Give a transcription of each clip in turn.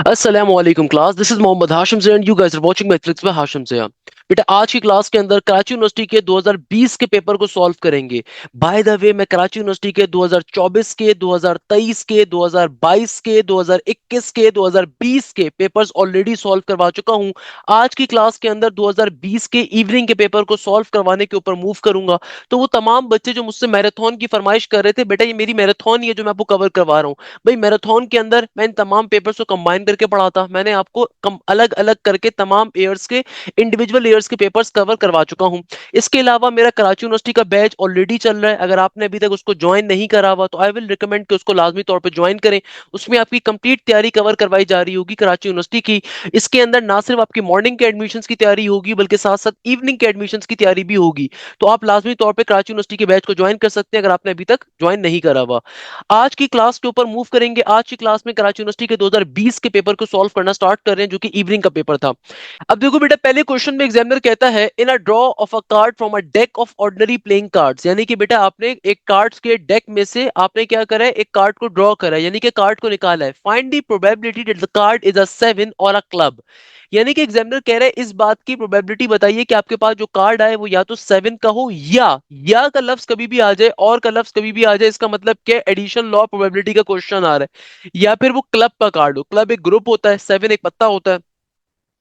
अस्सलामुअलैकुम class, this is Mohammad Hashim Zain and you guys are watching my tricks by Hashim Zain. बेटा आज की क्लास के अंदर कराची यूनिवर्सिटी के 2020 के पेपर को सॉल्व करेंगे। बाय द वे मैं कराची यूनिवर्सिटी के 2024 के, 2023 के, 2022 के, 2021 के, 2020 के पेपर्स ऑलरेडी सॉल्व करवा चुका हूं। आज की क्लास के अंदर 2020 के इवनिंग के पेपर को सॉल्व करवाने के ऊपर मूव करूंगा। तो वो तमाम बच्चे जो मुझसे मैराथन की फरमाइश कर रहे थे, बेटा ये मेरी मैराथन ही है जो मैं आपको कवर करवा रहा हूँ। भाई मैराथन के अंदर मैं इन तमाम पेपर्स को कंबाइन करके पढ़ाता, मैंने आपको अलग अलग करके तमाम ईयर्स के इंडिविजुअल ईयर्स के पेपर्स कवर करवा चुका हूं। इसके अलावा मेरा कराची यूनिवर्सिटी का बैच ऑलरेडी चल रहा है। अगर आपने अभी तक उसको ज्वाइन नहीं करा हुआ तो आई विल रिकमेंड कि उसको लाजमी तौर पर ज्वाइन करें। उसमें आपकी कंप्लीट तैयारी कवर करवाई जा रही होगी कराची यूनिवर्सिटी की। इसके अंदर ना सिर्फ आपकी मॉर्निंग के एडमिशन्स की तैयारी होगी बल्कि साथ साथ इवनिंग के एडमिशन्स की तैयारी भी होगी। तो आप लाजमी तौर पर कराची यूनिवर्सिटी के बैच को ज्वाइन कर सकते हैं अगर आपने अभी तक ज्वाइन नहीं करा हुआ। आज की क्लास के ऊपर मूव करेंगे। आज की क्लास में कराची यूनिवर्सिटी के 2020 के पेपर को सॉल्व करना स्टार्ट कर रहे हैं जो कि इवनिंग का पेपर था। अब देखो बेटा, पहले क्वेश्चन में एग्जामिनर कहता है in a draw of a card from a deck of ordinary playing cards, यानी कि बेटा आपने एक कार्ड्स के डेक में से आपने क्या करा है, एक कार्ड को ड्रॉ करा है, यानी कि कार्ड को निकाला है। Find the probability that the card is a seven और अ क्लब। यानी कि एग्जामिनर कह रहे हैं इस बात की प्रोबेबिलिटी बताइए कि आपके पास जो कार्ड आए वो या तो सेवन का हो या का लफ्ज कभी भी आ जाए और का लफ्ज कभी भी आ जाए। इसका मतलब क्या, एडिशन लॉ प्रोबेबिलिटी का क्वेश्चन आ रहा है। या फिर वो क्लब का कार्ड हो, क्लब एक ग्रुप होता है, सेवन एक पत्ता होता है।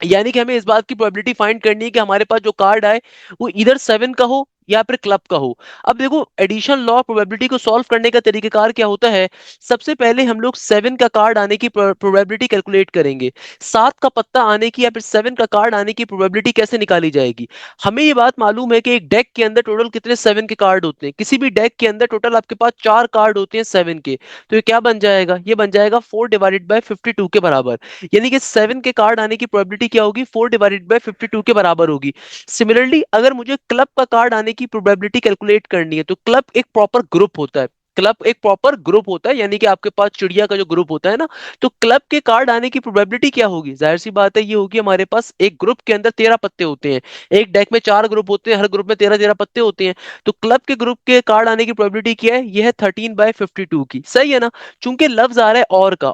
यानी कि हमें इस बात की प्रोबेबिलिटी फाइंड करनी है कि हमारे पास जो कार्ड आए वो इधर सेवन का हो या फिर क्लब का हो। अब देखो एडिशन लॉ प्रोबेबिलिटी को सॉल्व करने का तरीकेकार क्या होता है। सबसे पहले हम लोग सेवन का कार्ड आने की प्रोबेबिलिटी कैलकुलेट करेंगे। सात का पत्ता आने की या फिर सेवन का कार्ड आने की प्रोबेबिलिटी कैसे निकाली जाएगी। हमें ये बात मालूम है कि एक डेक के अंदर टोटल कितने सेवन के कार्ड होते हैं। किसी भी डेक के अंदर टोटल आपके पास चार कार्ड होते हैं सेवन के। तो ये क्या बन जाएगा, ये बन जाएगा 4/52 के बराबर। यानी कि सेवन के कार्ड आने की प्रोबेबिलिटी क्या होगी, 4/52 के बराबर होगी। सिमिलरली अगर मुझे क्लब का कार्ड आने की प्रोबेबिलिटी कैलकुलेट करनी है तो क्लब एक प्रॉपर ग्रुप होता है। क्लब एक प्रॉपर ग्रुप होता है, यानी कि आपके पास चिड़िया का जो ग्रुप होता है ना, तो क्लब के कार्ड आने की प्रोबेबिलिटी क्या होगी, जाहिर सी बात है ये होगी, हमारे पास एक ग्रुप के अंदर 13 पत्ते होते हैं। एक डेक में चार ग्रुप होते हैं, हर ग्रुप में 13-13 पत्ते होते हैं। तो क्लब के ग्रुप के कार्ड आने की प्रोबेबिलिटी क्या है, यह है 13/52 की। सही है ना। चूंकि लफ्ज आ रहा है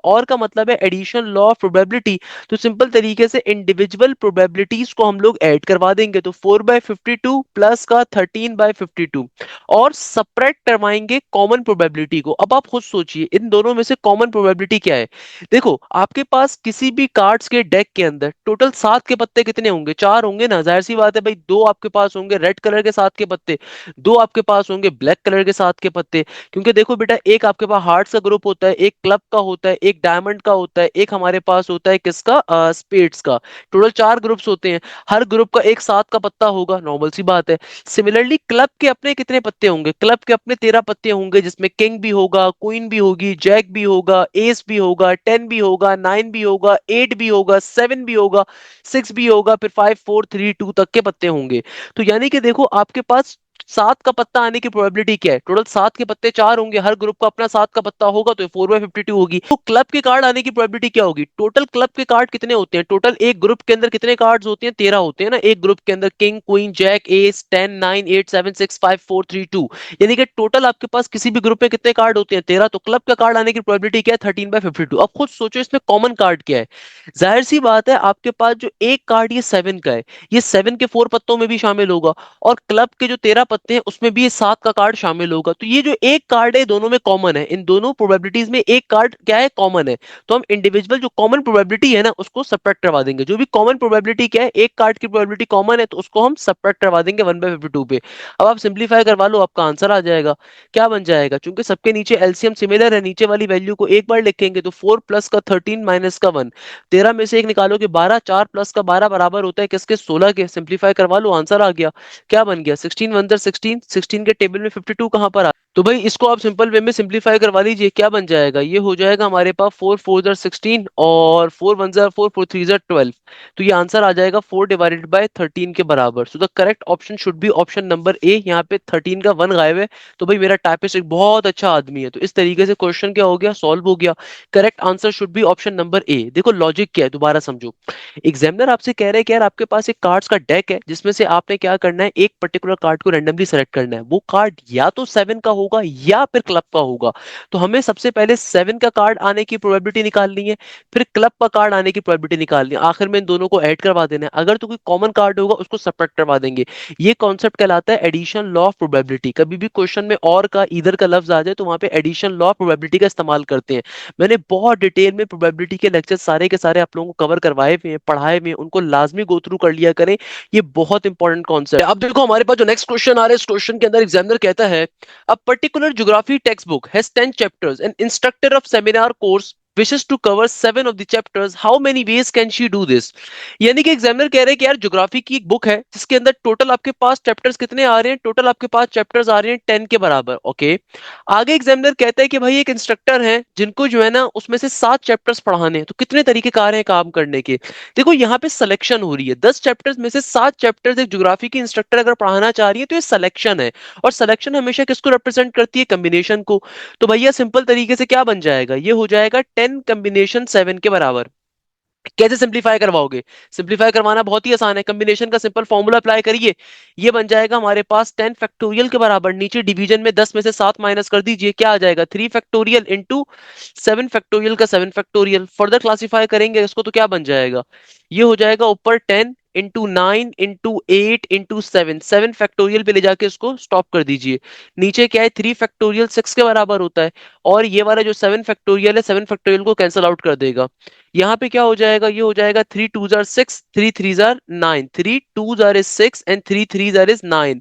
और का मतलब है एडिशन लॉ ऑफ प्रोबेबिलिटी। तो सिंपल तरीके से इंडिविजुअल प्रोबेबिलिटीज को हम लोग ऐड करवा देंगे। तो 4/52 प्लस का 13/52 और सपरेट करवाएंगे कॉमन प्रोबेबिलिटी को। अब आप खुद सोचिए इन दोनों में से कॉमन प्रोबेबिलिटी क्या है। देखो आपके पास किसी भी कार्ड्स के डेक के अंदर टोटल सात के पत्ते कितने होंगे, चार होंगे ना, जाहिर सी बात है भाई। दो आपके पास होंगे रेड कलर के सात के पत्ते, दो आपके पास होंगे ब्लैक कलर के सात के पत्ते। क्योंकि देखो बेटा, एक आपके पास हार्ट्स का ग्रुप होता है, एक क्लब का होता है, एक डायमंड का होता है, एक हमारे पास होता है किसका, स्पेड्स का। टोटल चार ग्रुप्स होते हैं। हर ग्रुप का एक सात का पत्ता होगा, नॉर्मल सी बात है। सिमिलरली क्लब के अपने कितने पत्ते होंगे, क्लब के अपने 13 पत्ते होंगे, जिसमें किंग भी होगा, क्वीन भी होगी, जैक भी होगा, एस भी होगा, 10 भी होगा, 9 भी होगा, 8 भी होगा, 7 भी होगा, 6 भी होगा, फिर 5 4 3 2 तक के पत्ते होंगे। तो यानी कि देखो आपके पास सात का पत्ता आने की प्रोबेबिलिटी क्या है, टोटल सात के पत्ते चार होंगे, हर ग्रुप का अपना सात का पत्ता होगा, तो 4/52 होगी। तो क्लब के कार्ड आने की प्रोबेबिलिटी क्या होगी, टोटल क्लब के कार्ड कितने होते हैं, टोटल एक ग्रुप के अंदर कितने कार्ड्स होते हैं, 13 होते हैं ना एक ग्रुप के अंदर, किंग क्वीन जैक एस 10 9 8 7 6 5 4 3 2। यानी कि टोटल आपके पास किसी भी ग्रुप में कितने कार्ड होते हैं, 13। तो क्लब का कार्ड आने की प्रोबेबिलिटी क्या है, 13/52। अब खुद सोचो इसमें कॉमन कार्ड क्या है। जाहिर सी बात है आपके पास जो एक कार्ड ये सेवन का है, ये सेवन के फोर पत्तों में भी शामिल होगा, और क्लब के जो 13 पत्ते हैं उसमें भी ये सात का कार्ड शामिल होगा। तो ये जो एक कार्ड है दोनों में कॉमन है, इन दोनों प्रोबेबिलिटीज में एक कार्ड क्या है, कॉमन है। तो हम इंडिविजुअल जो कॉमन प्रोबेबिलिटी है ना उसको सब्ट्रैक्ट करवा देंगे। जो भी कॉमन प्रोबेबिलिटी क्या है, एक कार्ड की प्रोबेबिलिटी कॉमन है तो उसको हम सब्ट्रैक्ट करवा देंगे 1/52 पे। अब आप सिंप्लीफाई करवा लो, आपका आंसर आ जाएगा। क्या बन जाएगा, चूंकि सबके नीचे एलसीएम सिमिलर है, नीचे वाली वैल्यू को एक बार लिखेंगे तो 4 प्लस का 13 माइनस का 1, 13 में से एक निकालोगे 12, 4 प्लस का 12 बराबर होता है किसके, 16 के। सिंप्लीफाई करवा लो, आंसर आ गया। क्या बन गया, 16 वन जर 16, 16 के टेबल में 52 कहां पर आ, तो भाई इसको आप सिंपल वे में सिंप्लीफाई करवा लीजिए। क्या बन जाएगा, ये हो जाएगा हमारे पास 4 4 जर 16 और 4 1 जर 4 4 3 जर 12। तो ये आंसर आ जाएगा 4/13 के बराबर। So the correct option should be option number A. यहाँ पे 13 का 1 गायब है। तो भाई मेरा टाइपिस्ट एक बहुत अच्छा आदमी है। तो इस तरीके से क्वेश्चन क्या हो गया, सॉल्व हो गया। Correct answer should be option number A. देखो लॉजिक क्या है, दोबारा समझो। एग्जामिनर आपसे कह रहे हैं कि यार आपके पास एक कार्ड्स का डेक है जिसमें से आपने क्या करना है, एक पर्टिकुलर कार्ड को रैंडमली सेलेक्ट करना है। वो कार्ड या तो सेवन का होगा या फिर क्लब का होगा। तो हमें सबसे पहले 7 का कार्ड आने की प्रोबेबिलिटी निकालनी है, फिर क्लब का कार्ड आने की प्रोबेबिलिटी निकालनी है, आखिर में इन दोनों को ऐड करवा देना है। अगर तो कोई कॉमन कार्ड होगा उसको सब्ट्रैक्ट करवा देंगे। ये कॉन्सेप्ट कहलाता है एडिशन लॉ ऑफ प्रोबेबिलिटी। कभी भी क्वेश्चन में और का इधर का लफ्ज आ जाए तो वहां पे एडिशन लॉ ऑफ प्रोबेबिलिटी का इस्तेमाल करते हैं। मैंने बहुत डिटेल में प्रोबेबिलिटी के लेक्चर सारे के सारे आप लोगों को कवर करवाए हुए हैं, पढ़ाए हुए हैं, उनको लाजमी गो थ्रू कर लिया करें। ये बहुत इंपॉर्टेंट कॉन्सेप्ट है। अब देखो हमारे पास जो नेक्स्ट क्वेश्चन आ रहा है, इस क्वेश्चन के अंदर एग्जामिनर कहता है a particular geography text book has 10 chapters and instructor of seminar course wishes to cover 7 of the chapters, how many ways can she do this? यानी कि एग्जामिनर कह रहे हैं कि यार ज्योग्राफी की एक बुक है जिसके अंदर टोटल आपके पास चैप्टर्स कितने आ रहे हैं, टोटल आपके पास चैप्टर्स आ रहे हैं 10 के बराबर। ओके, आगे एग्जामिनर कहता है कि भाई एक इंस्ट्रक्टर है जिनको जो है ना उसमें से 7 चैप्टर्स पढ़ाने हैं, तो कितने तरीके कार हैं काम करने के। देखो यहाँ पे सिलेक्शन हो रही है, 10 चैप्टर्स में से 7 चैप्टर्स एक ज्योग्राफी की इंस्ट्रक्टर अगर पढ़ाना चाह रही है तो ये सिलेक्शन है। और सिलेक्शन हमेशा किसको रिप्रेजेंट करती है, कम्बिनेशन को। तो भैया सिंपल तरीके से क्या बन जाएगा, ये हो जाएगा 10 कम्बिनेशन 7 के बराबर। कैसे सिंप्लीफाई करवाओगे, सिंप्लीफाई करवाना बहुत ही आसान है, कॉम्बिनेशन का सिंपल फॉर्मूला अप्लाई करिए। ये बन जाएगा हमारे पास 10 फैक्टोरियल के बराबर, नीचे डिवीजन में 10 में से 7 माइनस कर दीजिए, क्या आ जाएगा 3 फैक्टोरियल इंटू 7 फैक्टोरियल का 7 फैक्टोरियल। फर्दर क्लासीफाई करेंगे इसको तो क्या बन जाएगा, ये हो जाएगा ऊपर 10 इंटू 9 इंटू 8 इंटू 7, 7 फैक्टोरियल पे ले जाके इसको स्टॉप कर दीजिए। नीचे क्या है 3 फैक्टोरियल 6 के बराबर होता है, और ये वाला जो 7 फैक्टोरियल है 7 फैक्टोरियल को कैंसिल आउट कर देगा। यहाँ पे क्या हो जाएगा, ये हो जाएगा 3 2 jar 6, 3 3 jar 9, 3 2 jar is 6 and 3 3 jar is 9,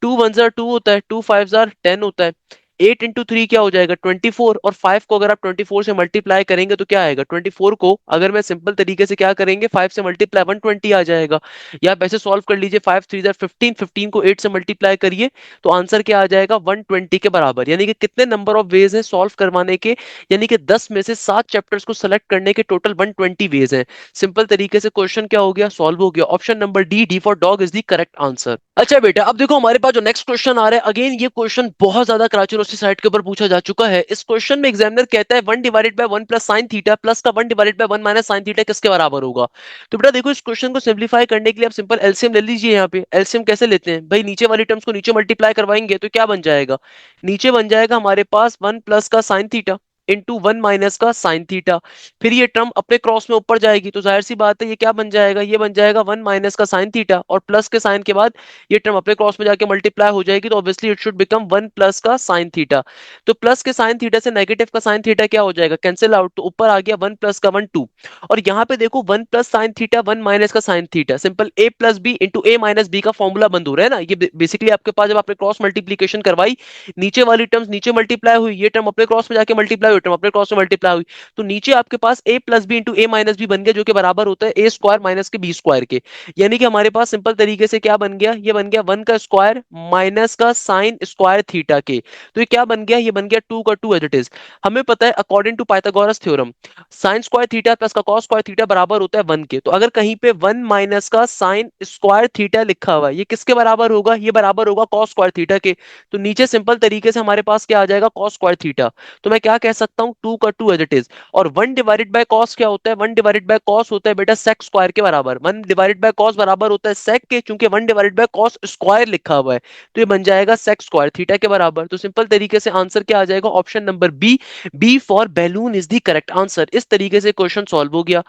2 1 jar 2 होता है, 2 5 जार 10 होता है, 8 इंटू 3 क्या हो जाएगा 24, और 5 को अगर आप 24 से मल्टीप्लाई करेंगे तो क्या आएगा 24 को अगर मैं सिंपल तरीके से क्या करेंगे 5 से मल्टीप्लाई 120 आ जाएगा। या आप ऐसे सॉल्व कर लीजिए, 5 3 जार 15, 15 को 8 से मल्टीप्लाई करिए तो आंसर क्या आ जाएगा 120 के बराबर। यानी कि कितने नंबर ऑफ वेज है सॉल्व करवाने के, यानी कि 10 में से 7 चैप्टर्स को सेलेक्ट करने के टोटल 120 वेज हैं। सिंपल तरीके से क्वेश्चन क्या हो गया, सॉल्व हो गया। Option number D, D for dog, is the correct answer. अच्छा बेटा अब देखो हमारे पास जो नेक्स्ट क्वेश्चन आ रहा है, अगेन ये क्वेश्चन बहुत ज्यादा कराची यूनिवर्सिटी साइट के ऊपर पूछा जा चुका है। इस क्वेश्चन में एग्जामिनर कहता है 1 divided by 1 plus sine theta plus का 1 divided by 1 minus sine theta किसके बराबर होगा। तो बेटा देखो इस क्वेश्चन को सिंप्लीफाई करने के लिए आप सिंपल एलसीएम ले लीजिए। यहाँ पे एलसीएम कैसे लेते हैं भाई, नीचे वाली टर्म्स को नीचे मल्टीप्लाई करवाएंगे तो क्या बन जाएगा, नीचे बन जाएगा हमारे पास 1 प्लस का साइन थीटा इंटू 1 माइनस का साइन थीटा। फिर ये टर्म अपने क्रॉस में ऊपर जाएगी तो जाहिर सी बात है ये क्या बन जाएगा, ये बन जाएगा 1 माइनस का साइन थीटा, और प्लस के साइन के बाद ये टर्म अपने क्रॉस में जाके मल्टीप्लाई हो जाएगी तो obviously it should become 1 plus का साइन थीटा। तो प्लस के साइन थीटा से नेगेटिव का साइन थीटा क्या हो जाएगा, कैंसिल आउट, तो ऊपर आ गया 1 प्लस का 1 2। और यहाँ पे देखो 1 प्लस साइन थीटा 1 माइनस का साइन थीटा, सिंपल ए प्लस बी इंटू ए माइनस बी का फॉर्मूला बंद हो रहा है ना। ये बेसिकली आपके पास जब आपने क्रॉस मल्टीप्लीकेशन करवाई, नीचे वाली टर्म्स नीचे मल्टीप्लाई हुई, ये टर्म अपने क्रॉस में जाके मल्टीप्लाई हुई, टर्म अपने क्रॉस में मल्टीप्लाई हुई, तो नीचे आपके पास ए प्लस बी इंटू ए माइनस बी बन गया जो कि बराबर होता है ए स्क्वायर माइनस के बी स्क्वायर के। यानी कि हमारे पास सिंपल तरीके से क्या बन गया, ये बन गया 1 का स्क्वायर माइनस का साइन स्क्वायर थीटा के। तो ये क्या बन गया, ये बन गया 2 का 2 एज इट इज। हमें पता है according to Pythagoras theorem sine square theta plus का कॉस स्क्वायर थीटा बराबर होता है 1 के। तो अगर कहीं पे 1 माइनस का साइन स्क्वायर थीटा लिखा हुआ है, ये किसके बराबर होगा, ये बराबर होगा कॉस स्क्वायर थीटा के। तो नीचे सिंपल तरीके से हमारे पास क्या आ जाएगा कॉस स्क्वायर थीटा। तो मैं क्या कह सकता हूं 2 का 2 एज इट इज। और 1 डिवाइडेड बाय कॉस क्या होता है, 1 डिवाइडेड बाय कॉस होता है बेटा सेक स्क्वायर के बराबर। 1 डिवाइडेड बाय कॉस बराबर होता है सेक के, क्योंकि 1 डिवाइडेड बाय कॉस स्क्वायर लिखा हुआ है तो ये बन जाएगा सेक स्क्वायर थीटा के बराबर। तो सिंपल तरीके से आंसर क्या आ जाएगा, option number B, B for balloon is the correct answer. इस तरीके से क्वेश्चन सॉल्व हो गया।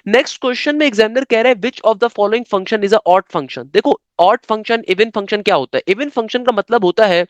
नेक्स्ट क्वेश्चन में एग्जामिनर कह रहा है which of the following function is a odd function. देखो ऑड फंक्शन इवन फंक्शन क्या होता है, इवन फंक्शन का मतलब होता है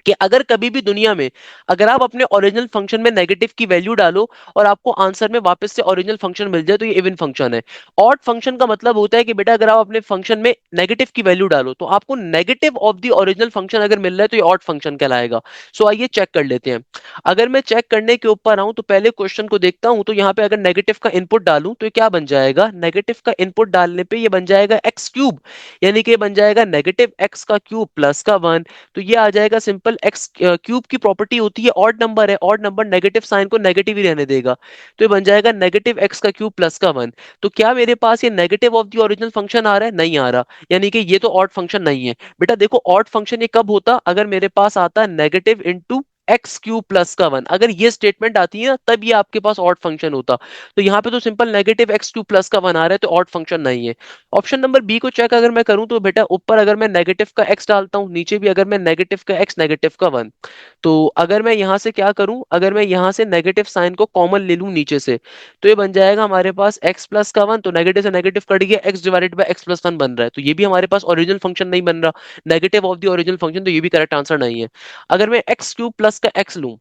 कि अगर कभी भी दुनिया में अगर आप अपने ओरिजिनल फंक्शन में नेगेटिव की वैल्यू डालो और आपको आंसर में वापस से ओरिजिनल फंक्शन मिल जाए तो ये इवन फंक्शन है। ऑड फंक्शन का मतलब होता है कि बेटा अगर आप अपने फंक्शन में नेगेटिव की वैल्यू डालो तो आपको negative of the original function अगर मिल रहा है तो ये ऑड फंक्शन कहलाएगा। सो आइए चेक कर लेते हैं। अगर मैं चेक करने के ऊपर आऊं तो पहले क्वेश्चन को देखता हूं, तो यहाँ पे अगर नेगेटिव का इनपुट डालूं तो ये क्या बन जाएगा, नेगेटिव का इनपुट डालने पे ये बन जाएगा एक्स क्यूब, यानी कि बन जाएगा नेगेटिव एक्स का क्यूब प्लस का 1। तो ये आ जाएगा सिंपल एक्स क्यूब की प्रॉपर्टी होती है ऑड नंबर है, ऑड नंबर नेगेटिव साइन को नेगेटिव ही रहने देगा, तो ये बन जाएगा नेगेटिव एक्स का क्यूब प्लस का 1। तो क्या मेरे पास ये negative of the original function आ रहा है, नहीं आ रहा, यानी कि ये तो ऑड फंक्शन नहीं है। बेटा देखो ऑड फंक्शन ये कब होता, अगर मेरे पास आता negative into x cube plus का वन, अगर ये स्टेटमेंट आती है ना तब ये आपके पास ऑड फंक्शन होता। तो यहाँ पे तो simple negative x cube plus का वन आ रहा है, तो ऑड फंक्शन नहीं है। ऑप्शन नंबर बी को चेक अगर मैं करूं तो बेटा ऊपर अगर मैं नेगेटिव का एक्स डालता हूं, नीचे भी अगर मैं नेगेटिव का एक्स नेगेटिव का वन, तो अगर मैं यहां से क्या करूं, अगर मैं यहां से नेगेटिव साइन को कॉमन ले लूं नीचे से, तो ये बन जाएगा हमारे पास एक्स प्लस का वन, तो नेगेटिव से नेगेटिव कट गया, x divided by x plus one बन रहा है, तो ये भी हमारे पास ओरिजिनल फंक्शन नहीं बन रहा, negative of the original function, तो ये भी करेक्ट आंसर नहीं है। अगर मैं एक्स क्यूब प्लस का एक्स लूं,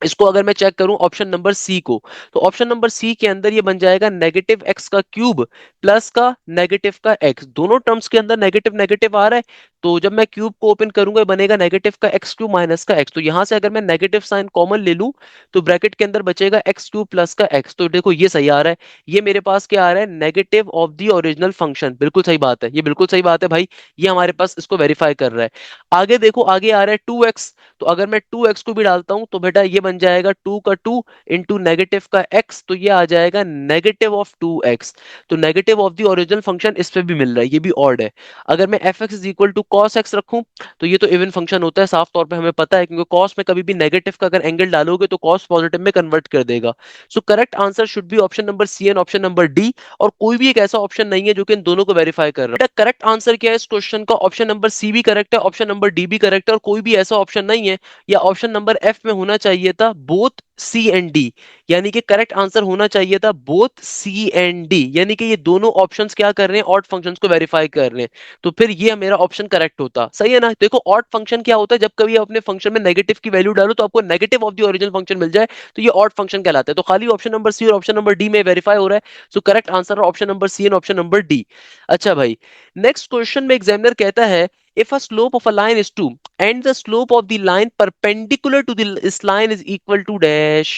इसको अगर मैं चेक करूं ऑप्शन नंबर सी को, तो ऑप्शन नंबर सी के अंदर ये बन जाएगा नेगेटिव एक्स का क्यूब प्लस का नेगेटिव का एक्स, दोनों टर्म्स के अंदर नेगेटिव नेगेटिव आ रहा है, तो जब मैं क्यूब को ओपन करूंगा ये बनेगा नेगेटिव का एक्स क्यूब माइनस का एक्स, तो यहां से अगर मैं नेगेटिव साइन कॉमन ले लूं तो ब्रैकेट के अंदर बचेगा एक्स क्यूब प्लस का एक्स, तो देखो ये सही आ रहा है, ये मेरे पास क्या आ रहा है, negative of the original function, बिल्कुल सही बात है, ये बिल्कुल सही बात है भाई, ये हमारे पास इसको वेरीफाई कर रहा है। आगे देखो, आगे आ रहा है 2x, तो अगर मैं 2x को भी डालता हूं तो बेटा ये बन जाएगा 2 का 2 इंटू नेगेटिव का x, तो ये आ जाएगा नेगेटिव ऑफ 2x, तो negative of the original function इस पे भी मिल रहा है, ये भी ऑड है। अगर मैं F X is equal to cos X रखूं तो ये तो इवन फंक्शन होता है, साफ तौर पे हमें पता है, क्योंकि कॉस में कभी भी नेगेटिव का अगर एंगल डालोगे तो कॉस पॉजिटिव में कन्वर्ट कर देगा। So correct answer should be option number C and option number D, और कोई भी एक ऐसा ऑप्शन नहीं है जो कि इन दोनों को वेरीफाई कर रहा है। बेटा करेक्ट आंसर क्या है इस क्वेश्चन का, ऑप्शन नंबर सी भी करेक्ट है, ऑप्शन नंबर डी भी करेक्ट है, और कोई भी ऐसा ऑप्शन नहीं है, या ऑप्शन नंबर एफ में होना चाहिए था बोथ सी एंड डी, यानी कि करेक्ट आंसर होना चाहिए था बोथ सी एंड डी, यानी कि ये दोनों ऑप्शंस क्या कर रहे हैं, ऑड फंक्शंस को वेरीफाई कर रहे हैं, तो फिर ये मेरा ऑप्शन करेक्ट होता, सही है ना। देखो ऑड फंक्शन क्या होता है, जब कभी आप अपने फंक्शन में नेगेटिव की वैल्यू डालो तो आपको negative of the original function मिल जाए, तो ये ऑड फंक्शन कहलाता है, तो खाली ऑप्शन नंबर सी और ऑप्शन नंबर डी में वेरीफाई हो रहा है, so correct answer option number C and option number D. अच्छा भाई, नेक्स्ट क्वेश्चन में एग्जामिनर कहता है if a slope of a line is 2 and the slope of the line perpendicular to this line is equal to dash,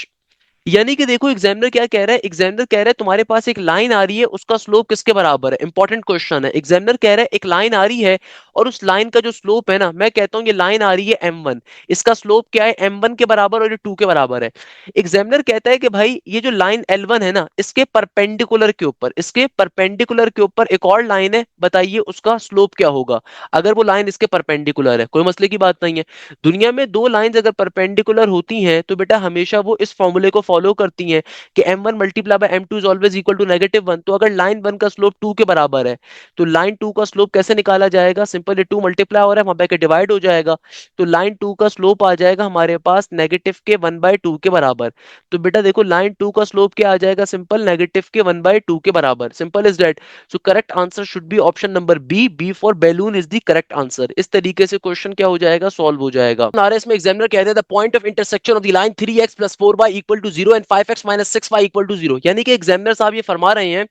यानी कि देखो examiner क्या कह रहा है, एग्जामिनर कह रहा है तुम्हारे पास एक लाइन आ रही है, उसका स्लोप किसके बराबर है, इंपॉर्टेंट क्वेश्चन है। एग्जामिनर कह रहा है एक लाइन आ रही है और उस लाइन का जो स्लोप है ना, मैं कहता हूं ये लाइन आ रही है m1, इसका स्लोप क्या है m1 के बराबर और ये 2 के बराबर है। एग्जामिनर कहता है कि भाई ये जो लाइन L1 है ना, इसके परपेंडिकुलर के ऊपर, इसके परपेंडिकुलर के ऊपर एक और लाइन है, बताइए उसका स्लोप क्या होगा अगर वो लाइन इसके परपेंडिकुलर है, कोई मसले की बात नहीं है। दुनिया में दो लाइंस अगर परपेंडिकुलर होती हैं तो बेटा हमेशा वो इस फॉर्मूले को फॉलो करती हैं कि m1 multiply by m2 is always equal to -1, तो अगर लाइन 1 का स्लोप 2 के बराबर है तो लाइन 2 का स्लोप कैसे निकाला जाएगा, सिंपल, ये 2 मल्टीप्लाई हो रहा है वहां पे डिवाइड हो जाएगा, तो लाइन 2 का स्लोप आ जाएगा हमारे पास नेगेटिव के 1/2 के बराबर। तो बेटा देखो लाइन 2 का स्लोप क्या आ जाएगा, सिंपल नेगेटिव के 1/2 के बराबर, simple is that. So correct answer should be option number B, B for balloon is the correct answer. इस तरीके से क्वेश्चन क्या हो जाएगा, सॉल्व हो जाएगा। आरएस में एग्जामिनर कहते हैं the point of intersection of the line 3x + 4y equal to 0 and 5x - 6y equal to 0, यानी कि एग्जामिनर साहब ये फरमा रहे हैं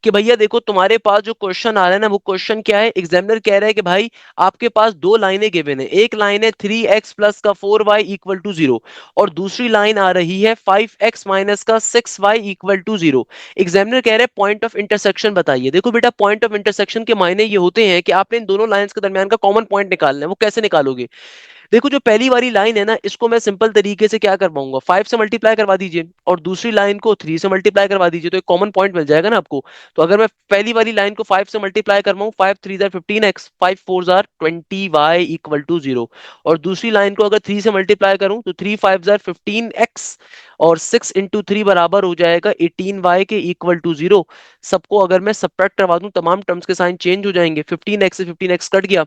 कि भैया देखो तुम्हारे पास जो क्वेश्चन आ रहा है ना, वो क्वेश्चन क्या है, एग्जामिनर कह रहा है कि भाई आपके पास दो लाइनें गिवन है, एक लाइन है 3x प्लस का 4y इक्वल टू 0 और दूसरी लाइन आ रही है 5x माइनस का 6y इक्वल टू 0। एग्जामिनर कह रहे हैं पॉइंट ऑफ इंटरसेक्शन बताइए। देखो बेटा पॉइंट ऑफ इंटरसेक्शन के मायने ये होते हैं कि आपने इन दोनों लाइंस के दरमियान का कॉमन पॉइंट निकालना है, वो कैसे निकालोगे। देखो जो पहली वाली लाइन है ना, इसको मैं सिंपल तरीके से क्या कर पाऊंगा, 5 से मल्टीप्लाई करवा दीजिए और दूसरी लाइन को 3 से मल्टीप्लाई करवा दीजिए, तो एक कॉमन पॉइंट मिल जाएगा ना आपको। तो अगर मैं पहली वाली लाइन को 5 से मल्टीप्लाई करवाऊं, 5 3 जार 15x, 5 4 जार 20y इक्वल टू 0, और दूसरी लाइन को अगर 3 से मल्टीप्लाई करूं तो 3 5 जार 15x और 6 इंटू 3 बराबर हो जाएगा 18y के इक्वल टू 0। सबको अगर मैं सब्ट्रैक्ट करवा दूं, तमाम टर्म्स के साइन चेंज हो जाएंगे, 15x से 15x कट गया,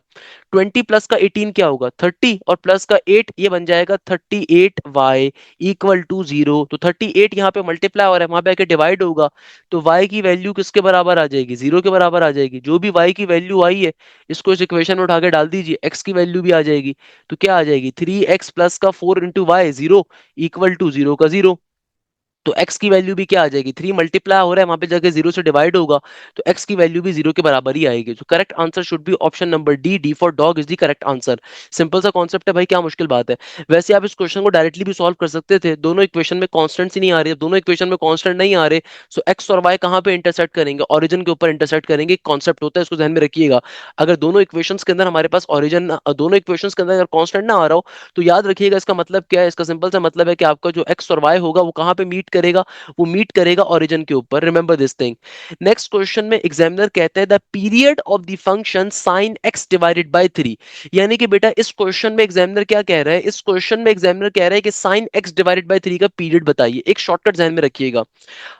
20 प्लस का 18 क्या होगा 30, और प्लस का 8 ये बन जाएगा 38y इक्वल टू 0। तो 38 यहाँ पे मल्टीप्लाई हो रहा है, वहां पे आके डिवाइड होगा, तो y की वैल्यू किसके बराबर आ जाएगी, 0 के बराबर आ जाएगी। जो भी y की वैल्यू आई है इसको इस इक्वेशन में उठा के डाल दीजिए, x की वैल्यू भी आ जाएगी, तो क्या आ जाएगी 3x प्लस का 4 इंटू वाई 0 इक्वल टू 0 का 0। तो x की वैल्यू भी क्या आ जाएगी, 3 मल्टीप्लाई हो रहा है वहां पे जाके 0 से डिवाइड होगा, तो x की वैल्यू भी 0 के बराबर ही आएगी। तो correct answer should be option number D, D for dog is the correct answer. Simple सा कॉन्सेप्ट है भाई, क्या मुश्किल बात है। वैसे आप इस क्वेश्चन को डायरेक्टली भी सॉल्व कर सकते थे, दोनों इक्वेशन में कॉन्स्टेंट्स ही नहीं आ रहे, दोनों इक्वेशन में कॉन्स्टेंट नहीं आ रहे, सो एक्स और वाई कहाँ पे इंटरसेक्ट करेंगे, ऑरिजिन के ऊपर इंटरसेक्ट करेंगे, कॉन्सेप्ट होता है, इसको ध्यान में रखिएगा। अगर दोनों इक्वेशंस के अंदर हमारे पास ऑरिजिन, दोनों इक्वेशंस के अंदर अगर कॉन्स्टेंट ना आ रहा हो तो याद रखिएगा इसका मतलब क्या है, इसका सिंपल सा मतलब है कि आपका जो एक्स और वाई होगा वो कहाँ पे मीट करेगा, वो मीट करेगा ओरिजिन के ऊपर। Remember this thing. Next question में एग्जामिनर कहते हैं the period of the function sine x divided by 3। यानी कि बेटा इस क्वेश्चन में एग्जामिनर क्या कह रहा है, इस क्वेश्चन में एग्जामिनर कह रहा है कि साइन एक्स डिवाइडेड बाय 3 का पीरियड बताइए। एक शॉर्टकट ध्यान में रखिएगा,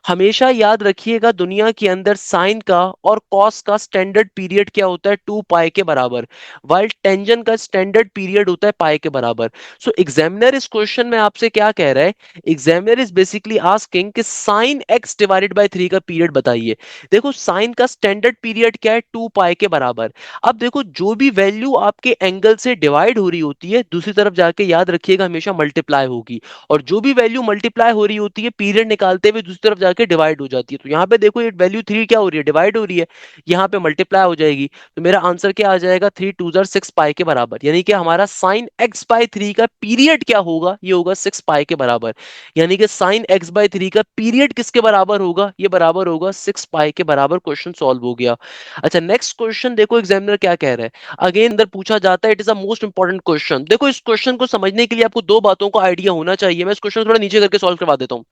हमेशा याद रखिएगा दुनिया के अंदर साइन का और कॉस का स्टैंडर्ड पीरियड क्या होता है, 2 पाई के बराबर, वाइल टेंजेंट का स्टैंडर्ड पीरियड होता है पाई के बराबर। सो एग्जामिनर इस क्वेश्चन में आपसे क्या कह रहा है, एग्जामिनर इज बेसिकली आस्किंग कि साइन एक्स डिवाइडेड बाय 3 का पीरियड बताइए। देखो साइन का स्टैंडर्ड पीरियड क्या है, 2 पाई के बराबर। अब देखो जो भी वैल्यू आपके एंगल से डिवाइड हो रही होती है दूसरी तरफ जाके याद रखिएगा हमेशा मल्टीप्लाई होगी, और जो भी वैल्यू मल्टीप्लाई हो रही होती है पीरियड निकालते हुए दूसरी तरफ जाके डिवाइड हो जाती है। तो यहाँ पे देखो ये वैल्यू 3 क्या हो रही है, डिवाइड हो रही है, यहाँ पे मल्टीप्लाई हो जाएगी। तो मेरा आंसर क्या आ जाएगा, 3 2 6 पाई के बराबर। यानी कि हमारा साइन एक्स बाई 3 का पीरियड क्या होगा, ये होगा 6 पाई के बराबर। यानी कि साइन एक्स बाई 3 का पीरियड किसके बराबर होगा, ये बराबर होगा 6 पाई के बराबर। क्वेश्चन सॉल्व हो गया। अच्छा नेक्स्ट क्वेश्चन देखो एग्जामिनर क्या कह रहा है। अगेन अंदर पूछा जाता है, it is a most important question. देखो इस क्वेश्चन को समझने के लिए आपको दो बातों का आइडिया होना चाहिए। मैं इस क्वेश्चन को थोड़ा नीचे करके सॉल्व करवा देता हूं।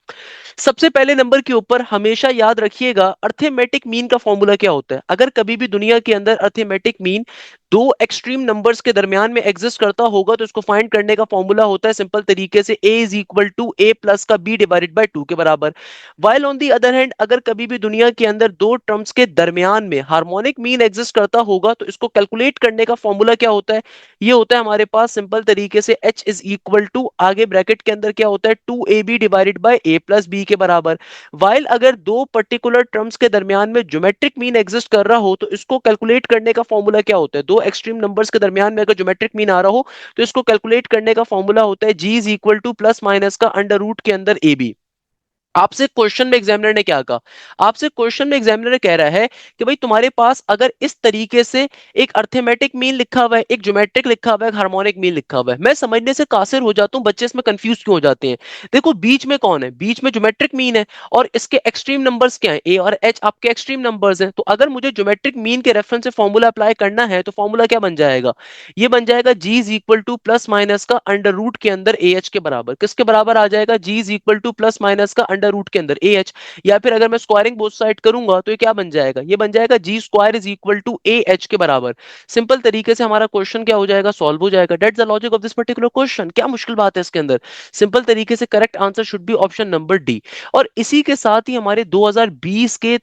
सबसे पहले नंबर के ऊपर हमेशा याद रखिएगा अर्थमेटिक मीन का फॉर्मूला क्या होता है। अगर कभी भी दुनिया के अंदर अर्थमेटिक मीन दो एक्सट्रीम नंबर्स के दरमियान में एग्जिस्ट करता होगा तो इसको फाइंड करने का फॉर्मूला होता है सिंपल तरीके से a is equal to a plus का b डिवाइडेड बाय 2 के बराबर। While on the other hand अगर कभी भी दुनिया के अंदर दो टर्म्स के दरमियान में हार्मोनिक मीन एग्जिस्ट करता होगा तो इसको कैलकुलेट करने का फॉर्मूला क्या होता है, ये होता है हमारे पास सिंपल तरीके से h इज इक्वल टू आगे ब्रैकेट के अंदर क्या होता है 2ab divided by a plus b के बराबर। वाइल अगर दो पर्टिकुलर टर्म्स के दरमियान में ज्योमेट्रिक मीन एग्जिस्ट कर रहा हो तो इसको कैलकुलेट करने का फॉर्मूला क्या होता है, दो एक्सट्रीम नंबर्स के दरमियान में अगर ज्योमेट्रिक मीन आ रहा हो तो इसको कैलकुलेट करने का फॉर्मूला होता है g is equal to plus minus का अंडर रूट के अंदर ए बी। आपसे क्वेश्चन में एग्जामिनर ने क्या कहा, आपसे क्वेश्चन में एग्जामिनर ने कह रहा है कि भाई तुम्हारे पास अगर इस तरीके से एक अर्थमेटिक मीन लिखा हुआ है, एक ज्योमेट्रिक लिखा हुआ है, एक हार्मोनिक मीन लिखा हुआ है। मैं समझने से कासिर हो जाता हूं, बच्चे इसमें कंफ्यूज क्यों हो जाते हैं। देखो बीच में कौन है, बीच में ज्योमेट्रिक मीन है और इसके एक्सट्रीम नंबर्स क्या है, ए और एच आपके एक्सट्रीम नंबर्स हैं। तो अगर मुझे ज्योमेट्रिक मीन के रेफरेंस से फॉर्मूला अप्लाई करना है तो फॉर्मूला क्या बन जाएगा, ये बन जाएगा G is equal to plus minus का अंडर रूट के अंदर ए एच के बराबर। किसके बराबर आ जाएगा, G is equal to plus minus का अंडर रूट के अंदर ए एच। या फिर अगर मैं स्क्वायरिंग बोथ साइड करूंगा तो ये क्या बन जाएगा, ये बन जाएगा G square is equal to A H के बराबर। सिंपल तरीके से हमारा क्वेश्चन क्या हो जाएगा, सॉल्व हो जाएगा। That's the logic of this particular question. क्या मुश्किल बात है इसके अंदर, सिंपल तरीके से correct answer should be option number D. और इसी के साथ ही हमारे 2020 के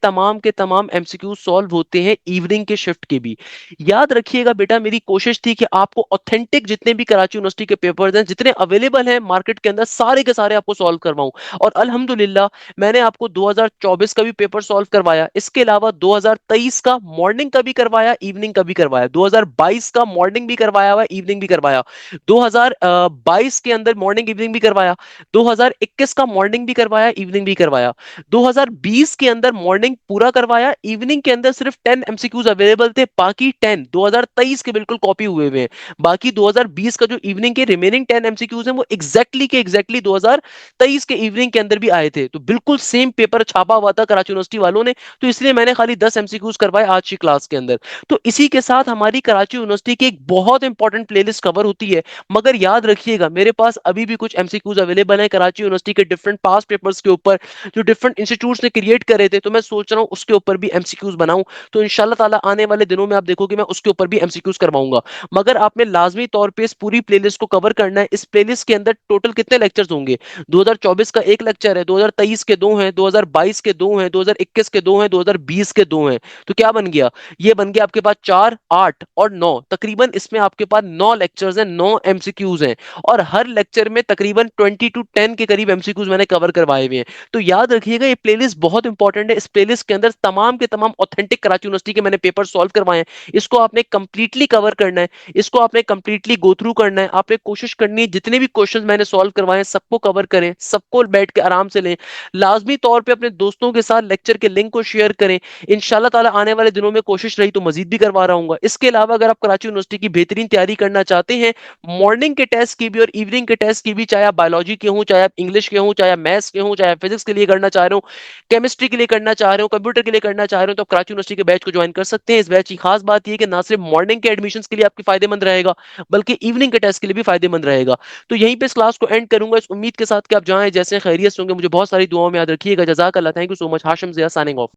तमाम एमसीक्यू सॉल्व होते हैं इवनिंग के शिफ्ट के भी। याद रखिएगा बेटा मेरी कोशिश थी कि आपको ऑथेंटिक जितने भी कराची यूनिवर्सिटी के पेपर्स हैं जितने अवेलेबल हैं मार्केट के अंदर सारे के सारे आपको सॉल्व करवाऊं। और अल्हम्दुलिल्लाह मैंने आपको 2024 का भी पेपर सॉल्व करवाया, इसके अलावा 2023 का मॉर्निंग का भी करवाया, इवनिंग का भी करवाया, 2022 का मॉर्निंग भी करवाया हुआ, इवनिंग भी करवाया, 2022 के अंदर मॉर्निंग इवनिंग भी करवाया, 2021 का मॉर्निंग भी करवाया, इवनिंग भी करवाया, 2020 के अंदर मॉर्निंग पूरा करवाया, इवनिंग के अंदर सिर्फ 10 एमसीक्यूज अवेलेबल थे, बाकी 10 2023 के बिल्कुल कॉपी हुए हुए हैं। बाकी 2020 का जो इवनिंग के रिमेनिंग 10 एमसीक्यूज हैं वो एग्जैक्टली के एग्जैक्टली 2023 के इवनिंग के अंदर भी आए थे। तो बिल्कुल सेम पेपर छापा हुआ था कराची यूनिवर्सिटी वालों ने, तो इसलिए मैंने खाली 10 एमसीक्यूज करवाए आज की क्लास के अंदर। तो इसी के साथ हमारी कराची यूनिवर्सिटी की एक बहुत इंपॉर्टेंट प्लेलिस्ट कवर होती है। मगर याद रखिएगा मेरे पास अभी भी कुछ एमसीक्यूज अवेलेबल हैं कराची यूनिवर्सिटी के डिफरेंट पास्ट पेपर्स के ऊपर जो डिफरेंट इंस्टीट्यूट्स ने क्रिएट करे थे। तो मैं सोच रहा हूं उसके ऊपर भी एमसीक्यूज बनाऊं, तो इंशाल्लाह ताला आने वाले दिनों में आप देखोगे मैं उसके ऊपर भी एमसीक्यूज करवाऊंगा। मगर आपने लाजमी तौर पे इस पूरी प्लेलिस्ट को कवर करना है। इस प्लेलिस्ट के अंदर टोटल कितने लेक्चर्स होंगे, 2024 का एक लेक्चर है, 2023 के दो हैं, 2022 के दो हैं, 2021 के दो हैं, 2020 के दो हैं। तो क्या बन गया, ये बन गया आपके पास 4 8 और 9, तकरीबन इसमें आपके पास 9 लेक्चर्स हैं, 9 एमसीक्यूज हैं। और हर लेक्चर में तकरीबन 20 to 10 के करीब एमसीक्यूज मैंने कवर करवाए हुए हैं। तो याद रखिएगा ये प्लेलिस्ट बहुत इंपॉर्टेंट है। इस प्लेलिस्ट के अंदर तमाम के तमाम ऑथेंटिक कराची यूनिवर्सिटी के मैंने पेपर सॉल्व करवाए हैं। इसको आपने कंप्लीटली कवर करना है, इसको आपने कंप्लीटली गो थ्रू करना है। आपने कोशिश करनी है जितने भी क्वेश्चंस मैंने सॉल्व करवाए हैं सबको कवर करें, सबको बैठ के आराम से लें। लाजमी तौर पे अपने दोस्तों के साथ लेक्चर के लिंक को शेयर करें। इंशाल्लाह ताला आने वाले दिनों में कोशिश रही तो मजीद भी करवा रहूंगा। इसके अलावा अगर आप कराची यूनिवर्सिटी की बेहतरीन तैयारी करना चाहते हैं मॉर्निंग के टेस्ट की भी और इवनिंग के टेस्ट की भी, चाहे आप बायोलॉजी के हों, चाहे आप इंग्लिश के हों, चाहे आप मैथ्स के हों, चाहे आप फिजिक्स के लिए करना चाह रहे हो, केमिस्ट्री के लिए करना चाह रहे हो, कंप्यूटर के लिए करना चाह रहे हो, तो आप कराची यूनिवर्सिटी के बैच को ज्वाइन कर सकते हैं। इस बैच की खास बात यह कि ना सिर्फ मॉर्निंग के एडमिशन के लिए आपकी फायदेमंद रहेगा बल्कि इवनिंग के टेस्ट के लिए भी फायदेमंद रहेगा। तो यहीं पे इस क्लास को एंड करूंगा इस उम्मीद के साथ कि आप जाएं जैसे खैरियत से होंगे। मुझे बहुत बहुत सारी दुआओं में याद रखिएगा। जज़ाकल्लाह। Thank you so much. Hashim Zia signing of.